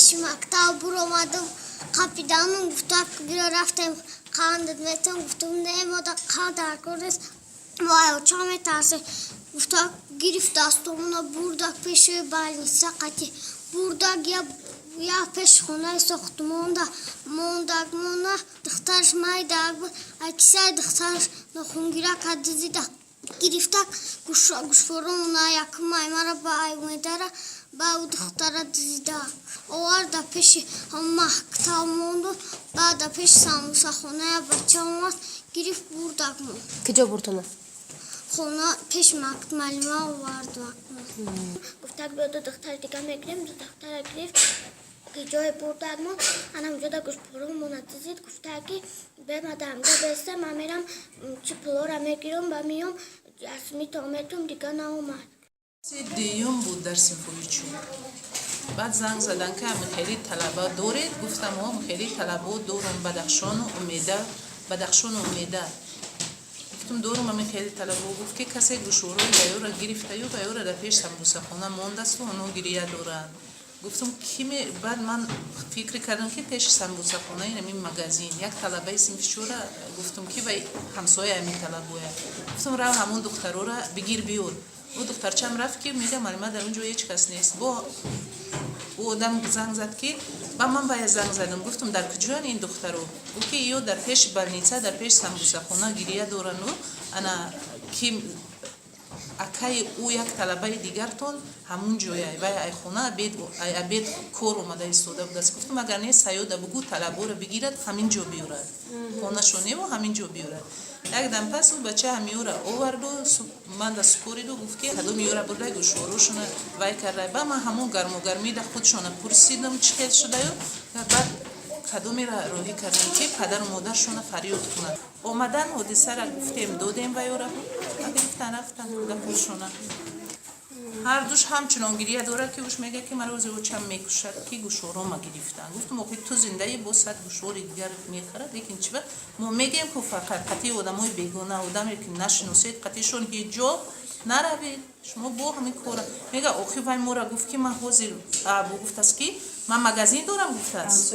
پیش مکتب برآمدم قاپیدانم گفتم بیا رفتم خواندت میتونم گفتم نه مادر قدر کنست وای چه میترسه گفتم گرفت دستمونو بردک پیش بالنیسه قطی بردک یا پیش خونه ساختمون ده موندک مونه دخترش مایدک بود اکیسه دخترش نخونگیره کدیده گرفتک گوشفرمونه یک مای مرا با ایومیداره با او دختره دیده آورده پیش مکتب موندو بعد پیش ساموسه خونه بچه اومد گرفت بردک مون کجا بردن؟ خونه پیش مکتب معلمه آورد گفتک بیا دو دختر دیگه میگیریم دو دختر گرفت که جای بردک مون انم جدا گوشفرمونه دیدید گفته که بمدم ده بسته من میرم چی پلو میگیرم و میام اسمی تامیتم دیگه ناومد دیوم بود در صنفوی چهار بعد زنگ زدن که همین خیلی طلبه دارید گفتم هم خیلی طلبه دارم بدخشان و امیده گفتم دارم همین خیلی طلبه گفت که کسی گوشوروی و را گرفته و را در پیش سمبوسه خونه مانده است و اونو گریه دارن گفتم بعد من فکر کردم که پیش سمبوسه خونه این مغازین یک طلبه صنف چهار گفتم که وای همسایه همین طلبه گفتم رو همون دخترو را بگیر بیار او دخترچم رفت که میگه معلومه در اونجا هیچ کس نیست با او آدم زنگ زد که با من باید زنگ زدم گفتم در کجا این دخترو او که یو در پیش بالنیسه در پیش سمبوسه خونه گریه دارن و انا که اکای او یک طلبه دیگر تون همون جویه و ای خونه ابید کور اومده ایستاده بود گفتم اگر نیست سیاده بگو طلبه رو بگیرد همین جو بیورد خونه شونه و همین جو بیورد یک دم پس اون بچه همیورا آورد و من در سپورید و گفت که کدوم میورا برده گوشوروشونه وای کرده با من همون گرمی در خودشونه پرسیدم چی شده و بعد کدومی را روحی کردیم که پدر و مادرشون فریاد کنند اومدن حادثه را گفتیم دادیم ویورا گرفتن رفتن در خودشونه هر دوش همچنان گریه داره که اوش میگه که من روزی او چم میکشد که گوشورو ما گرفتن گفتم اوکی تو زنده ای با صد گوشوری دیگر میخرد لیکن چی ما میگیم که فقط قطعی آدمای بیگانه آدمی که نشناسید قطعیشون هیچ جا نروید شما با همین کار میگه اوکی وای مورا گفت که من حاضر ابو گفت است که من مغازین دارم گفت است